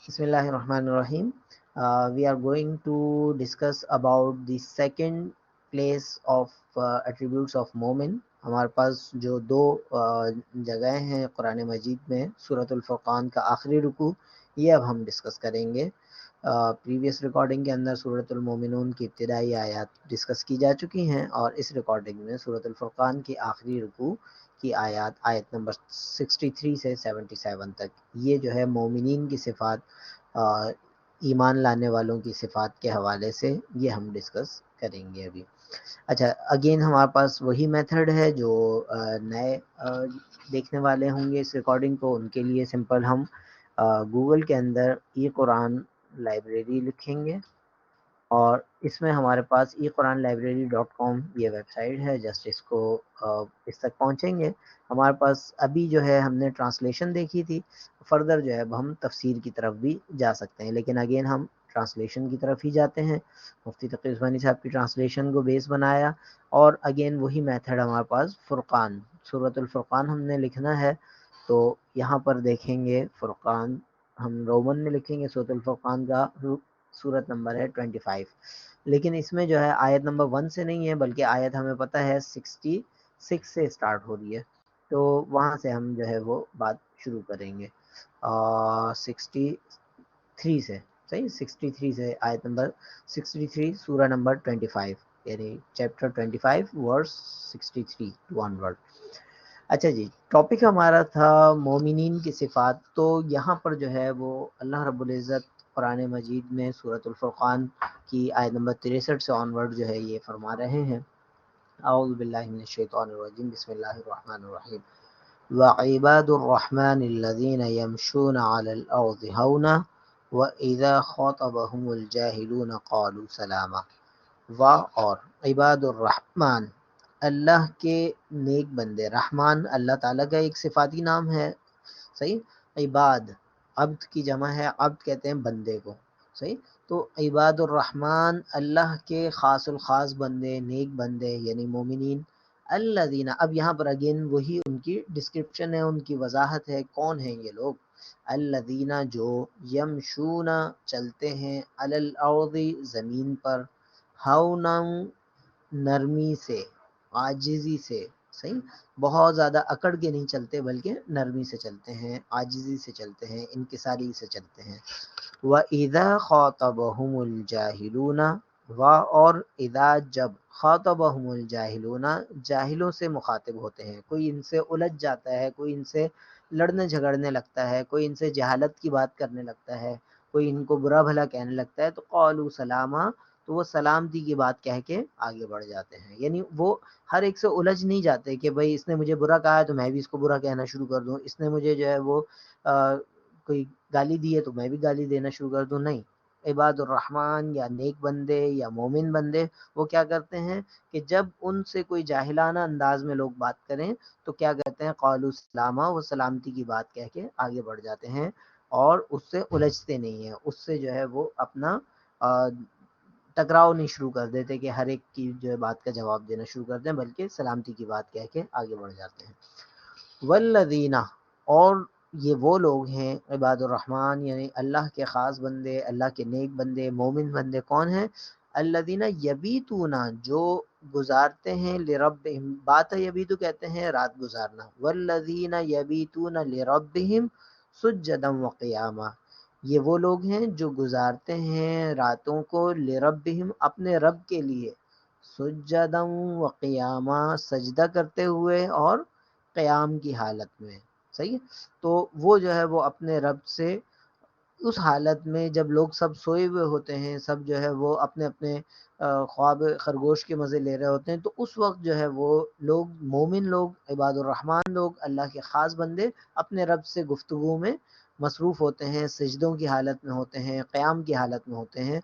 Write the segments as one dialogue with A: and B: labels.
A: Bismillahirrahmanirrahim. We are going to discuss about the second place of attributes of مومن. ہمارے پاس جو دو جگہیں ہیں قرآن مجید میں، سورۃ الفرقان کا آخری رکوع، یہ اب ہم ڈسکس کریں گے. پریویس ریکارڈنگ کے اندر سورۃ المومنون کی ابتدائی آیات ڈسکس کی جا چکی ہیں، اور اس ریکارڈنگ میں سورۃ الفرقان کی آخری رکوع کی آیت نمبر 63 سے 77 تک، یہ جو ہے مومنین کی صفات، ایمان لانے والوں کی صفات کے حوالے سے یہ ہم ڈسکس کریں گے ابھی. اچھا، اگین ہمارے پاس وہی میتھڈ ہے جو نئے دیکھنے والے ہوں گے اس ریکارڈنگ کو، ان کے لیے سمپل ہم گوگل کے اندر ای قرآن لائبریری لکھیں گے، اور اس میں ہمارے پاس equranlibrary.com یہ ویب سائٹ ہے. جسٹ اس کو اس تک پہنچیں گے. ہمارے پاس ابھی جو ہے ہم نے ٹرانسلیشن دیکھی تھی، فردر جو ہے اب ہم تفسیر کی طرف بھی جا سکتے ہیں، لیکن اگین ہم ٹرانسلیشن کی طرف ہی جاتے ہیں. مفتی تقی عثمانی صاحب کی ٹرانسلیشن کو بیس بنایا، اور اگین وہی میتھڈ ہمارے پاس فرقان، سورۃ الفرقان ہم نے لکھنا ہے. تو یہاں پر دیکھیں گے فرقان ہم رومن میں لکھیں گے. سورۃ الفرقان کا سورت نمبر ہے 25، لیکن اس میں جو ہے آیت نمبر 1 سے نہیں ہے، بلکہ آیت ہمیں پتہ ہے 66 سے سٹارٹ ہو رہی ہے. تو وہاں سے ہم جو ہے وہ بات شروع کریں گے 63 سے. صحیح، 63 سے آیت نمبر 63 سورہ نمبر 25، یعنی چیپٹر 25 ورس 63 ون ورڈ. اچھا جی، ٹاپک ہمارا تھا مومنین کی صفات. تو یہاں پر جو ہے وہ اللہ رب العزت قرآن مجید میں سورۃ الفرقان کی آیت نمبر 63 سے آنورڈ جو ہے یہ فرما رہے ہیں: اعوذ باللہ من الشیطان الرجیم، بسم اللہ الرحمن الرحیم. وعباد الرحمن الذین یمشون علی الارض ہونا واذا خاطبهم الجاہلون قالوا سلاما. اور عباد الرحمن، اللہ کے نیک بندے. رحمان اللہ تعالیٰ کا ایک صفاتی نام ہے. صحیح. عباد، عبد کی جمع ہے، عبد کہتے ہیں بندے کو. صحیح. تو عباد الرحمن اللہ کے خاص الخاص بندے، نیک بندے، یعنی مومنین. الذین، اب یہاں پر اگین وہی ان کی ڈسکرپشن ہے، ان کی وضاحت ہے کون ہیں یہ لوگ. الذین، جو یمشون چلتے ہیں، علی الارض زمین پر، ہونا نرمی سے، عاجزی سے. صحیح، بہت زیادہ اکڑ کے نہیں چلتے، بلکہ نرمی سے چلتے ہیں، عاجزی سے چلتے ہیں، انکساری سے چلتے ہیں. وَإِذَا خَاطَبَهُمُ الْجَاهِلُونَ، اور اذا جب، خاطبہم الجاہلون جاہلوں سے مخاطب ہوتے ہیں، کوئی ان سے الجھ جاتا ہے، کوئی ان سے لڑنے جھگڑنے لگتا ہے، کوئی ان سے جہالت کی بات کرنے لگتا ہے، کوئی ان کو برا بھلا کہنے لگتا ہے، تو قالوا سلاما، تو وہ سلامتی کی بات کہہ کے آگے بڑھ جاتے ہیں. یعنی وہ ہر ایک سے الجھ نہیں جاتے کہ بھائی اس نے مجھے برا کہا ہے تو میں بھی اس کو برا کہنا شروع کر دوں، اس نے مجھے جو ہے وہ کوئی گالی دی ہے تو میں بھی گالی دینا شروع کر دوں. نہیں، عباد الرحمن یا نیک بندے یا مومن بندے وہ کیا کرتے ہیں کہ جب ان سے کوئی جاہلانہ انداز میں لوگ بات کریں تو کیا کہتے ہیں؟ قالوا سلاما، وہ سلامتی کی بات کہہ کے آگے بڑھ جاتے ہیں، اور اس سے الجھتے نہیں ہیں، اس سے جو ہے وہ اپنا ٹکراؤ نہیں شروع کر دیتے کہ ہر ایک کی جو ہے بات کا جواب دینا شروع کر دیں، بلکہ سلامتی کی بات کہہ کے آگے بڑھ جاتے ہیں. والذین، اور یہ وہ لوگ ہیں عباد الرحمن یعنی اللہ کے خاص بندے، اللہ کے نیک بندے، مومن بندے کون ہیں؟ الذین یبیتون، جو گزارتے ہیں، لربہم، بات یبیتو کہتے ہیں رات گزارنا. والذین یبیتون لربہم سجدا وقیاما، یہ وہ لوگ ہیں جو گزارتے ہیں راتوں کو، لربہم، اپنے رب کے لیے، سجدا وقیاما، سجدہ کرتے ہوئے اور قیام کی حالت میں. صحیح. تو وہ جو ہے وہ اپنے رب سے اس حالت میں جب لوگ سب سوئے ہوئے ہوتے ہیں، سب جو ہے وہ اپنے اپنے خواب خرگوش کے مزے لے رہے ہوتے ہیں، تو اس وقت جو ہے وہ لوگ، مومن لوگ، عباد الرحمن لوگ، اللہ کے خاص بندے اپنے رب سے گفتگو میں مصروف ہوتے ہیں، سجدوں کی حالت میں ہوتے ہیں، قیام کی حالت میں ہوتے ہیں،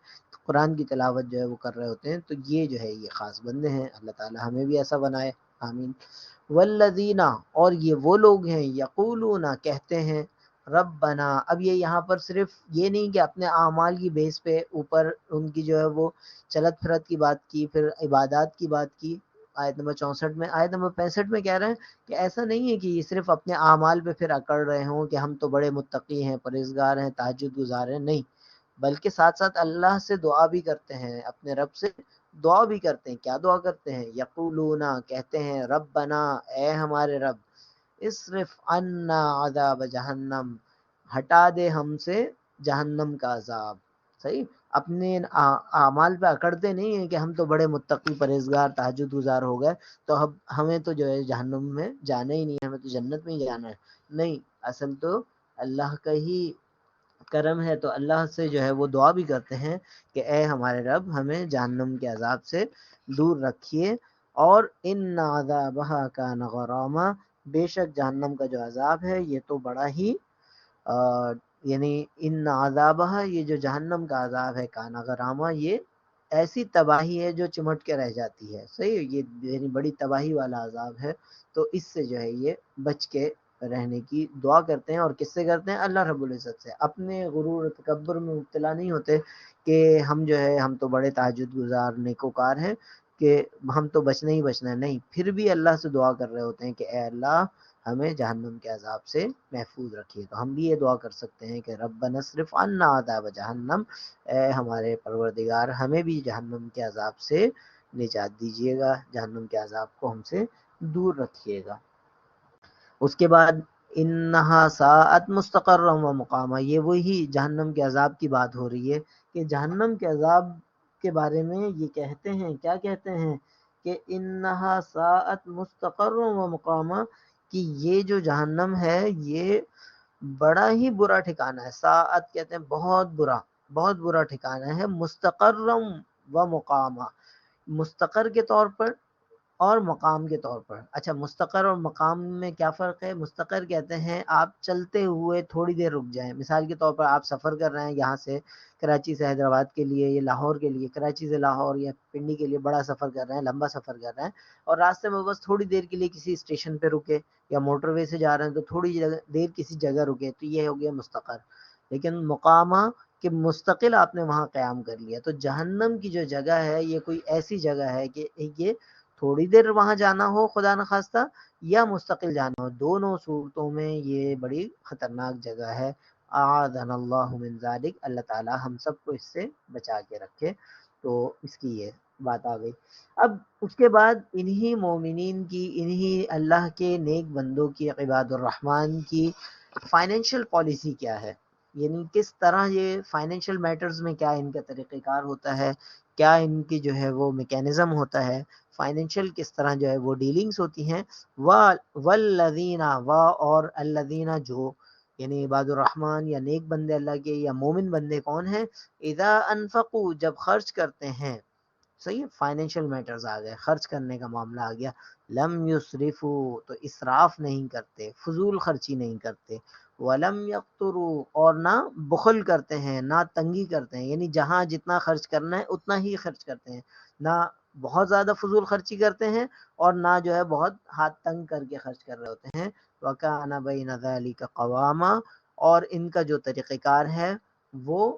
A: قرآن کی تلاوت جو ہے وہ کر رہے ہوتے ہیں. تو یہ جو ہے یہ خاص بندے ہیں. اللہ تعالی ہمیں بھی ایسا بنائے، آمین. والذین، اور یہ وہ لوگ ہیں، یقولون، کہتے ہیں، ربنا. اب یہ یہاں پر صرف یہ نہیں کہ اپنے اعمال کی بیس پہ اوپر ان کی جو ہے وہ چلت پھرت کی بات کی، پھر عبادات کی بات کی. آیت نمبر 64 میں. آیت نمبر 65 میں کہہ رہے ہیں کہ ایسا نہیں ہے کہ یہ صرف اپنے اعمال پہ پھر اکڑ رہے ہوں کہ ہم تو بڑے متقی ہیں، پرہیزگار ہیں، تہجد گزار ہیں. نہیں، بلکہ ساتھ ساتھ اللہ سے دعا بھی کرتے ہیں، اپنے رب سے دعا بھی کرتے ہیں. کیا دعا کرتے ہیں؟ یقولون، کہتے ہیں، ربنا، اے ہمارے رب، اصرف عنا عذاب جہنم، ہٹا دے ہم سے جہنم کا عذاب. صحیح، اپنے اعمال پہ اکڑتے نہیں ہیں کہ ہم تو بڑے متقی، پرہیزگار، تہجد گزار ہو گئے تو اب ہمیں تو جو ہے جہنم میں جانا ہی نہیں ہے، ہمیں تو جنت میں ہی جانا ہے. نہیں، اصل تو اللہ کا ہی کرم ہے. تو اللہ سے جو ہے وہ دعا بھی کرتے ہیں کہ اے ہمارے رب، ہمیں جہنم کے عذاب سے دور رکھیے. اور ان عذابها کان غراما، بے شک جہنم کا جو عذاب ہے یہ تو بڑا ہی یعنی ان عذابها، یہ جو جہنم کا عذاب ہے، کان غراما، یہ ایسی تباہی ہے جو چمٹ کے رہ جاتی ہے. صحیح، یہ یعنی بڑی تباہی والا عذاب ہے. تو اس سے جو ہے یہ بچ کے رہنے کی دعا کرتے ہیں. اور کس سے کرتے ہیں؟ اللہ رب العزت سے. اپنے غرور و تکبر میں مبتلا نہیں ہوتے کہ ہم جو ہے ہم تو بڑے تہجد گزار، نیکوکار ہیں، کہ ہم تو بچنا ہی بچنا ہے. نہیں، پھر بھی اللہ سے دعا کر رہے ہوتے ہیں کہ اے اللہ، ہمیں جہنم کے عذاب سے محفوظ رکھیے. تو ہم بھی یہ دعا کر سکتے ہیں کہ ربنا اصرف عنا عذاب جہنم، اے ہمارے پروردگار، ہمیں بھی جہنم کے عذاب سے نجات دیجیے گا، جہنم کے عذاب کو ہم سے دور رکھیے گا. اس کے بعد انہا ساعت مستقرا و مقاما، یہ وہی جہنم کے عذاب کی بات ہو رہی ہے کہ جہنم کے عذاب کے بارے میں یہ کہتے ہیں، کیا کہتے ہیں کہ انہا ساعت مستقرا و مقاما، کہ یہ جو جہنم ہے یہ بڑا ہی برا ٹھکانہ ہے. ساعت کہتے ہیں بہت برا، بہت برا ٹھکانہ ہے. مستقرم و مقاما، مستقر کے طور پر اور مقام کے طور پر. اچھا، مستقر اور مقام میں کیا فرق ہے؟ مستقر کہتے ہیں آپ چلتے ہوئے تھوڑی دیر رک جائیں. مثال کے طور پر آپ سفر کر رہے ہیں یہاں سے، کراچی سے حیدرآباد کے لیے یا لاہور کے لیے، کراچی سے لاہور یا پنڈی کے لیے بڑا سفر کر رہے ہیں، لمبا سفر کر رہے ہیں، اور راستے میں بس تھوڑی دیر کے لیے کسی اسٹیشن پہ رکے، یا موٹر وے سے جا رہے ہیں تو تھوڑی دیر کسی جگہ رکے، تو یہ ہو گیا مستقر. لیکن مقامہ کہ مستقل آپ نے وہاں قیام کر لیا. تو جہنم کی جو جگہ ہے یہ کوئی ایسی جگہ ہے کہ یہ تھوڑی دیر وہاں جانا ہو خدا نخواستہ، یا مستقل جانا ہو، دونوں صورتوں میں یہ بڑی خطرناک جگہ ہے. اعاذنا اللہ من ذالک، اللہ تعالی ہم سب کو اس سے بچا کے رکھے. تو اس کی یہ بات آ گئی. اب اس کے بعد انہی مومنین کی، انہی اللہ کے نیک بندوں کی، عباد الرحمن کی فائنینشیل پالیسی کیا ہے، یعنی کس طرح یہ فائنینشیل میٹرز میں کیا ان کا طریقہ کار ہوتا ہے، کیا ان کی جو ہے وہ میکینزم ہوتا ہے، فائنینشیل کس طرح جو ہے وہ ڈیلنگز ہوتی ہیں. والذین، و اور الذین جو، یعنی عباد الرحمن یا نیک بندے اللہ کے یا مومن بندے کون ہیں؟ اذا انفقوا، جب خرچ کرتے ہیں. صحیح، فائنینشیل میٹرز آ گئے، خرچ کرنے کا معاملہ آ گیا. لم یسرفوا، تو اسراف نہیں کرتے، فضول خرچی نہیں کرتے. ولم یقتروا، اور نہ بخل کرتے ہیں، نہ تنگی کرتے ہیں، یعنی جہاں جتنا خرچ کرنا ہے اتنا ہی خرچ کرتے ہیں، نہ بہت زیادہ فضول خرچی کرتے ہیں اور نہ جو ہے بہت ہاتھ تنگ کر کے خرچ کر رہے ہوتے ہیں. وَكَانَ بَيْنَ ذَلِكَ قَوَامًا، اور ان کا جو طریقہ کار ہے وہ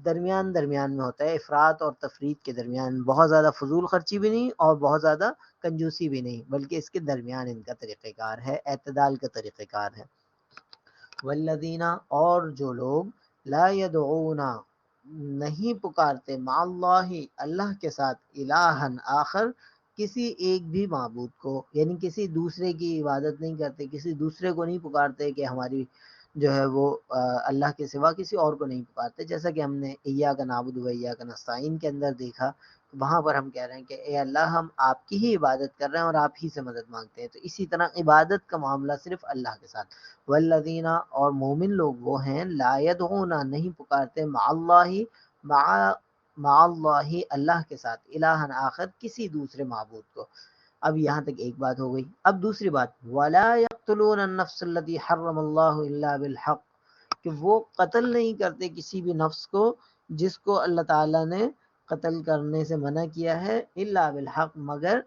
A: درمیان درمیان میں ہوتا ہے، افراط اور تفریط کے درمیان. بہت زیادہ فضول خرچی بھی نہیں اور بہت زیادہ کنجوسی بھی نہیں، بلکہ اس کے درمیان ان کا طریقہ کار ہے، اعتدال کا طریقہ کار ہے. والذین، اور جو لوگ، لا یدعون، نہیں پکارتے، مع اللہ، اللہ کے ساتھ، الہن آخر، کسی ایک بھی معبود کو، یعنی کسی دوسرے کی عبادت نہیں کرتے، کسی دوسرے کو نہیں پکارتے کہ ہماری جو ہے وہ اللہ کے سوا کسی اور کو نہیں پکارتے. جیسا کہ ہم نے ایاک نعبد و ایاک نستعین کے اندر دیکھا، وہاں پر ہم کہہ رہے ہیں کہ اے اللہ، ہم آپ کی ہی عبادت کر رہے ہیں اور آپ ہی سے مدد مانگتے ہیں. تو اسی طرح عبادت کا معاملہ صرف اللہ کے ساتھ. والذین، اور مومن لوگ وہ ہیں، لا یدعون، نہیں پکارتے، مع اللہ، مع اللہ، اللہ کے ساتھ، الہن آخر، کسی دوسرے معبود کو. اب یہاں تک ایک بات ہو گئی. اب دوسری بات، ولا یقتلون النفس التي حرم اللہ الا بالحق، کہ وہ قتل نہیں کرتے کسی بھی نفس کو جس کو اللہ تعالیٰ نے قتل کرنے سے منع کیا ہے، الا بالحق، مگر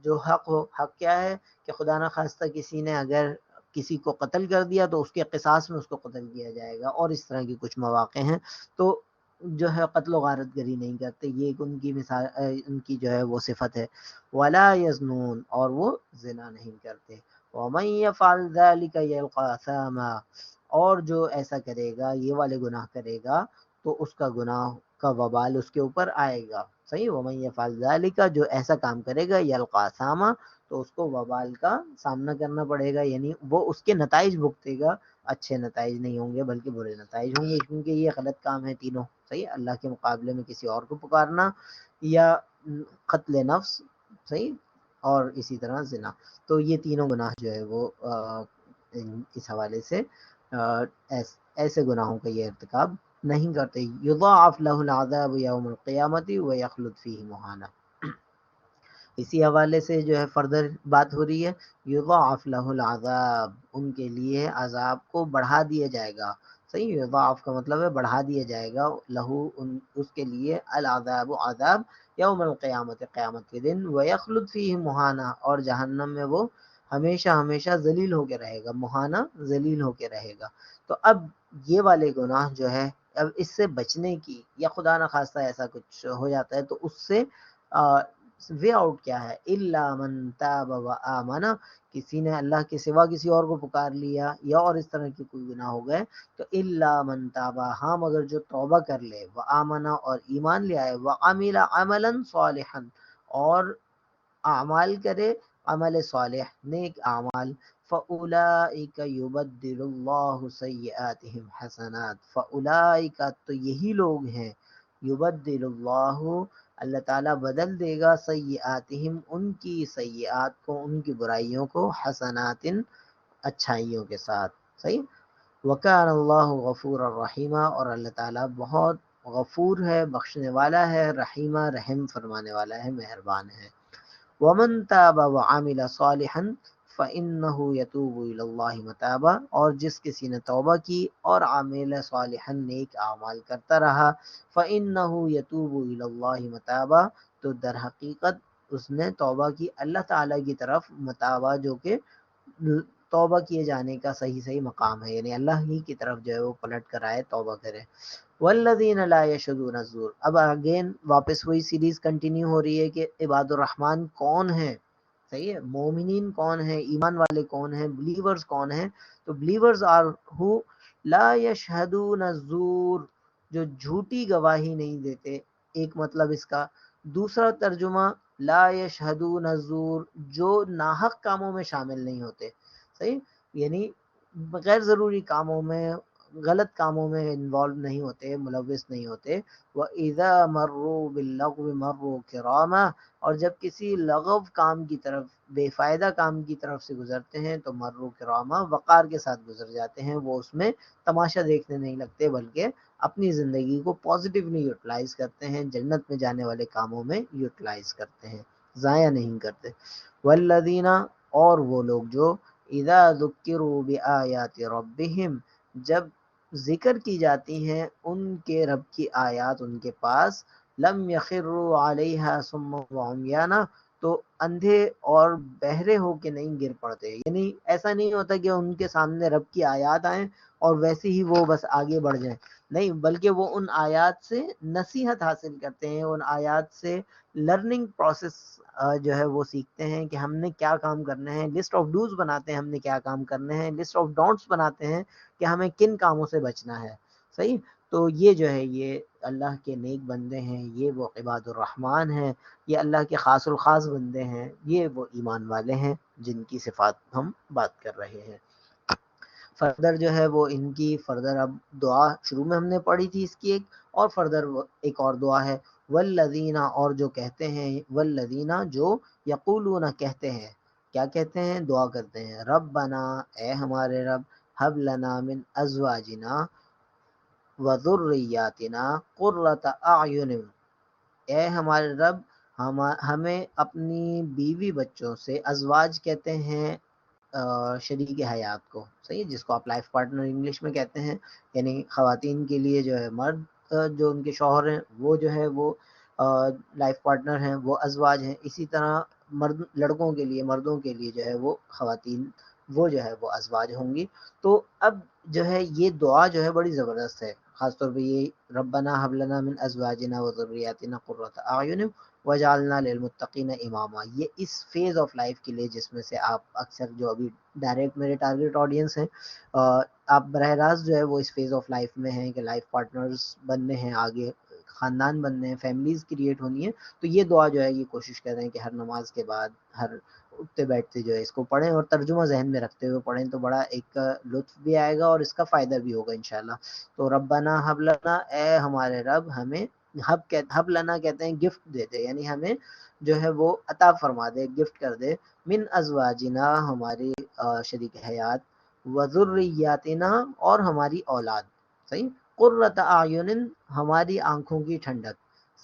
A: جو حق ہو. حق کیا ہے؟ کہ خدا نخواستہ کسی نے اگر کسی کو قتل کر دیا تو اس کے قصاص میں اس کو قتل کیا جائے گا، اور اس طرح کے کچھ مواقع ہیں. تو جو ہے قتل و غارت گری نہیں کرتے، یہ ایک ان کی مثال، ان کی جو ہے وہ صفت ہے. ولا یزنون، اور وہ زنا نہیں کرتے. ومن یفعل ذلک یلقى اثاما، اور جو ایسا کرے گا، یہ والے گناہ کرے گا، تو اس کا گناہ کا وبال اس کے اوپر آئے گا. صحیح. ومن یفعل ذلک، جو ایسا کام کرے گا، یلقى اثاما، تو اس کو وبال کا سامنا کرنا پڑے گا، یعنی وہ اس کے نتائج بھگتے گا. اچھے نتائج نہیں ہوں گے بلکہ برے نتائج ہوں گے، کیونکہ یہ غلط کام ہے تینوں. صحیح. اللہ کے مقابلے میں کسی اور کو پکارنا، یا قتل نفس، صحیح، اور اسی طرح زنا. تو یہ تینوں گناہ جو ہے وہ اس حوالے سے ایسے گناہوں کا یہ ارتکاب نہیں کرتے. یضاعف له العذاب یوم القیامت ویخلد فیہ مہانا. اسی حوالے سے جو ہے فردر بات ہو رہی ہے. یضاعف له العذاب، ان کے لیے عذاب کو بڑھا دیا جائے گا. صحیح. یضاعف کا مطلب ہے بڑھا دیا جائے گا، لہو اس کے لیے، العذاب عذاب، یوم القیامت قیامت کے دن، ویخلد فیہ مہانا، اور جہنم میں وہ ہمیشہ ہمیشہ ذلیل ہو کے رہے گا. مہانا ذلیل ہو کے رہے گا. تو اب یہ والے گناہ جو ہے، اب اس سے بچنے کی، یا خدا نخواستہ ایسا کچھ ہو جاتا ہے تو اس سے وے آؤٹ کیا ہے؟ الا من تاب و آمن، کسی نے اللہ کے سوا کسی اور کو پکار لیا، یا اور اس طرح کے کوئی گناہ ہو گئے، تو الا من تاب، ہاں مگر جو توبہ کر لے، و آمن، اور ایمان لے آئے، و عمل عملا صالحا، اور اعمال کرے، عمل صالح، نیک اعمال، فاولئک یبدل اللہ سیئاتہم حسنات، فاولئک، تو یہی لوگ ہیں، یبدل اللہ، اللہ تعالیٰ بدل دے گا، سیئاتہم، ان کی سیئات کو، ان کی برائیوں کو، حسنات، اچھائیوں کے ساتھ. صحیح. وکان اللہ غفور الرحیمہ، اور اللہ تعالیٰ بہت غفور ہے، بخشنے والا ہے، رحیمہ، رحم فرمانے والا ہے، مہربان ہے. ومن تاب وعمل صالحا فإنه يتوب إلى الله متابا، اور جس کسی نے توبہ کی اور عامل صالحا، نیک اعمال کرتا رہا، فإنه يتوب إلى الله متابا، تو در حقیقت اس نے توبہ کی اللہ تعالیٰ کی طرف، متابا جو کہ توبہ کیے جانے کا صحیح صحیح مقام ہے، یعنی اللہ ہی کی طرف جو ہے وہ پلٹ کر آئے، توبہ کرے. والذین لا یشهدون الزور، اب اگین واپس وہی سیریز کنٹینیو ہو رہی ہے کہ عباد الرحمن کون ہیں. صحیح ہے. مومنین کون ہیں، ایمان والے کون ہیں، بلیورز کون ہیں. تو بلیورز آر ہو لا یشهدون الزور، جو جھوٹی گواہی نہیں دیتے، ایک مطلب اس کا. دوسرا ترجمہ لا یشهدون الزور، جو ناحق کاموں میں شامل نہیں ہوتے. صحیح. یعنی غیر ضروری کاموں میں، غلط کاموں میں انوالو نہیں ہوتے، ملوث نہیں ہوتے. وَإِذَا مَرُّوا بِاللَّغْوِ مَرُّوا كِرَامًا، اور جب کسی لغو کام کی طرف، بے فائدہ کام کی طرف سے گزرتے ہیں تو مروا کرامہ، وقار کے ساتھ گزر جاتے ہیں. وہ اس میں تماشا دیکھنے نہیں لگتے، بلکہ اپنی زندگی کو پازیٹیولی یوٹیلائز کرتے ہیں، جنت میں جانے والے کاموں میں یوٹیلائز کرتے ہیں، ضائع نہیں کرتے. والذین، اور وہ لوگ جو اذا ذکروا بآیات ربہم، جب ذکر کی جاتی ہیں ان کے رب کی آیات ان کے پاس، لم یخروا علیہا صما وعمیانا، تو اندھے اور بہرے ہو کے نہیں گر پڑتے. یعنی ایسا نہیں ہوتا کہ ان کے سامنے رب کی آیات آئیں اور ویسے ہی وہ بس آگے بڑھ جائیں، نہیں، بلکہ وہ ان آیات سے نصیحت حاصل کرتے ہیں، ان آیات سے لرننگ پروسیس جو ہے وہ سیکھتے ہیں کہ ہم نے کیا کام کرنے ہیں، لسٹ آف ڈوز بناتے ہیں، ہم نے کیا کام کرنے ہیں، لسٹ آف ڈونٹس بناتے ہیں کہ ہمیں کن کاموں سے بچنا ہے. صحیح. تو یہ جو ہے یہ اللہ کے نیک بندے ہیں، یہ وہ عباد الرحمن ہیں، یہ اللہ کے خاص الخاص بندے ہیں، یہ وہ ایمان والے ہیں جن کی صفات ہم بات کر رہے ہیں. فردر جو ہے وہ ان کی فردر، اب دعا شروع میں ہم نے پڑھی تھی اس کی ایک، اور فردر ایک اور دعا ہے. والذین، اور جو کہتے ہیں، والذین جو یقولون کہتے ہیں، کیا کہتے ہیں؟ دعا کرتے ہیں. ربنا، اے ہمارے رب، حب لنا من ازواجنا وذریاتنا قرۃ اعین، اے ہمارے رب، ہمیں اپنی بیوی بچوں سے، ازواج کہتے ہیں شریک حیات کو. صحیح. جس کو آپ لائف پارٹنر انگلش میں کہتے ہیں، یعنی خواتین کے لیے جو ہے مرد جو ان کے شوہر ہیں وہ جو ہے وہ لائف پارٹنر ہیں، وہ ازواج ہیں. اسی طرح لڑکوں کے لیے، مردوں کے لیے جو ہے وہ خواتین، وہ جو ہے وہ ازواج ہوں گی. تو اب جو ہے یہ دعا جو ہے بڑی زبردست ہے، خاص طور پہ یہ ربنا حب لنا من ازواجنا و ذریاتنا قرۃ اعین وجعلنا للمتقین اماما، یہ اس فیز آف لائف کے لیے جس میں سے آپ اکثر جو ابھی ڈائریکٹ میرے ٹارگیٹ آڈینس ہیں، آپ براہ راست جو ہے وہ اس فیز آف لائف میں ہیں کہ لائف پارٹنرز بننے ہیں، آگے خاندان بننے ہیں، فیملیز کریٹ ہونی ہے، تو یہ دعا جو ہے یہ کوشش کر رہے ہیں کہ ہر نماز کے بعد، ہر اٹھتے بیٹھتے جو ہے اس کو پڑھیں، اور ترجمہ ذہن میں رکھتے ہوئے پڑھیں تو بڑا ایک لطف بھی آئے گا اور اس کا فائدہ بھی ہوگا انشاءاللہ۔ تو ربنا حب لنا، اے ہمارے رب ہمیں، حب لنا کہتے ہیں گفٹ دے دے، یعنی ہمیں جو ہے وہ عطا فرما دے، گفٹ کر دے، من ازواجنا ہماری شریک حیات، وذریاتنا اور ہماری اولاد، صحیح، قرۃ اعین ہماری آنکھوں کی ٹھنڈک،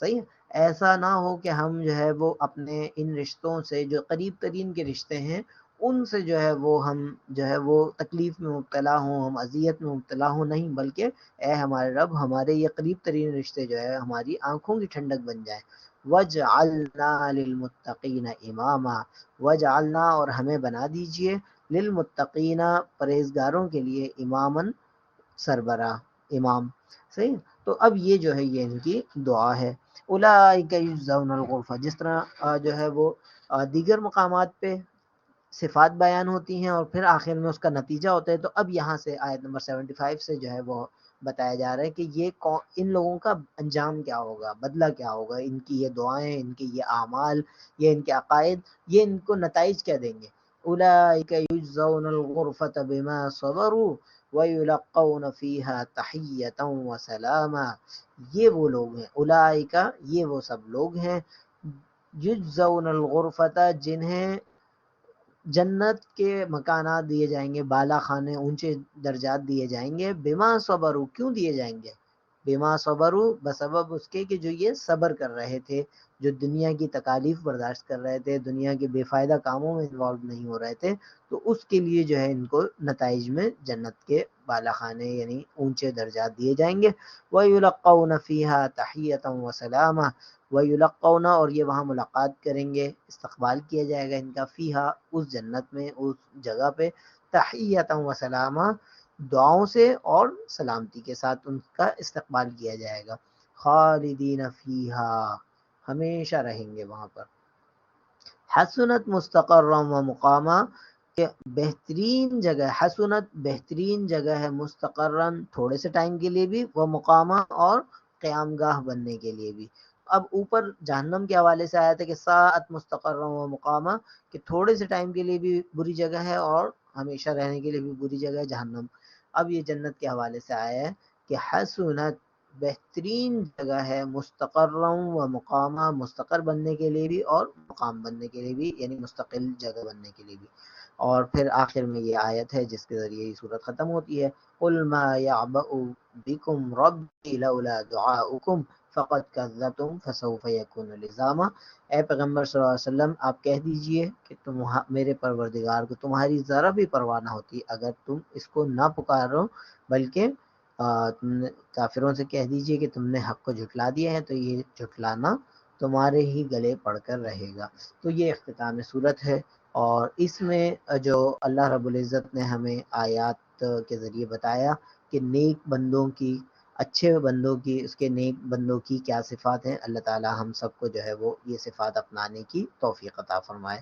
A: صحیح۔ ایسا نہ ہو کہ ہم جو ہے وہ اپنے ان رشتوں سے جو قریب ترین کے رشتے ہیں ان سے جو ہے وہ ہم جو ہے وہ تکلیف میں مبتلا ہوں، ہم اذیت میں مبتلا ہوں، نہیں، بلکہ اے ہمارے رب ہمارے یہ قریب ترین رشتے جو ہے ہماری آنکھوں کی ٹھنڈک بن جائیں۔ وجعلنا للمتقین اماما، وجعلنا اور ہمیں بنا دیجئے، للمتقین پرہیزگاروں کے لیے، امامن سربراہ، امام، صحیح۔ تو اب یہ جو ہے یہ ان کی دعا ہے۔ اولئک یجزون الغرفہ، جس طرح جو ہے وہ دیگر مقامات پہ صفات بیان ہوتی ہیں اور پھر آخر میں اس کا نتیجہ ہوتا ہے، تو اب یہاں سے آیت نمبر 75 سے جو ہے وہ بتایا جا رہا ہے کہ یہ ان لوگوں کا انجام کیا ہوگا، بدلہ کیا ہوگا، ان کی یہ دعائیں، ان کے یہ اعمال، یہ ان کے عقائد، یہ ان کو نتائج کیا دیں گے۔ اولئک یجزون الغرفۃ بما صبروا ویلقون فیہا تحیۃ وسلاما، یہ وہ لوگ ہیں، اولئک یہ وہ سب لوگ ہیں، یجزون الغرفۃ جنہیں جنت کے مکانات دیے جائیں گے، بالا خانے، اونچے درجات دیے جائیں گے، بما صبروا کیوں دیے جائیں گے، بما صبروا بسبب اس کے کہ جو یہ صبر کر رہے تھے، جو دنیا کی تکالیف برداشت کر رہے تھے، دنیا کے بے فائدہ کاموں میں انوالو نہیں ہو رہے تھے، تو اس کے لیے جو ہے ان کو نتائج میں جنت کے بالا خانے یعنی اونچے درجات دیے جائیں گے۔ وَيُلَقَّوْنَ فِيهَا تَحِيَّةً وَسَلَامًا، وَيُلَقَّوْنَ اور یہ وہاں ملاقات کریں گے، استقبال کیا جائے گا ان کا، فیہا اس جنت میں، اس جگہ پہ، تحیۃ وسلامہ دعاؤں سے اور سلامتی کے ساتھ ان کا استقبال کیا جائے گا، خالدین فیہا ہمیشہ رہیں گے وہاں پر، حسنت مستقرا و مقامہ کہ بہترین جگہ، حسنت بہترین جگہ ہے، مستقرن تھوڑے سے ٹائم کے لیے بھی، وہ مقامہ اور قیام گاہ بننے کے لیے بھی۔ اب اوپر جہنم کے حوالے سے آیا تھا کہ ساعت مستقرا و مقامہ کہ تھوڑے سے ٹائم کے لیے بھی بری جگہ ہے اور ہمیشہ رہنے کے لیے بھی بری جگہ ہے جہنم۔ اب یہ جنت کے حوالے سے آیا ہے کہ حسنت بہترین جگہ ہے، مستقرا و مقامہ مستقر بننے کے لیے بھی اور مقام بننے کے لیے بھی، یعنی مستقل جگہ بننے کے لیے بھی۔ اور پھر آخر میں یہ آیت ہے جس کے ذریعے یہ صورت ختم ہوتی ہے، قُلْ مَا يَعْبَأُ بِكُمْ رَبِّي لَوْلَا دُعَاؤُكُمْ فَقَدْ كَذَّبْتُمْ فَسَوْفَ يَكُونُ لِزَامًا، اے پیغمبر صلی اللہ علیہ وسلم آپ کہہ دیجئے کہ میرے پروردگار کو تمہاری ذرا بھی پرواہ نہ ہوتی اگر تم اس کو نہ پکارو، بلکہ تم نے کافروں سے کہہ دیجئے کہ تم نے حق کو جھٹلا دیا ہے، تو یہ جھٹلانا تمہارے ہی گلے پڑ کر رہے گا۔ تو یہ اختتام صورت ہے، اور اس میں جو اللہ رب العزت نے ہمیں آیات کے ذریعے بتایا کہ نیک بندوں کی، اچھے بندوں کی، اس کے نیک بندوں کی کیا صفات ہیں، اللہ تعالی ہم سب کو جو ہے وہ یہ صفات اپنانے کی توفیق عطا فرمائے۔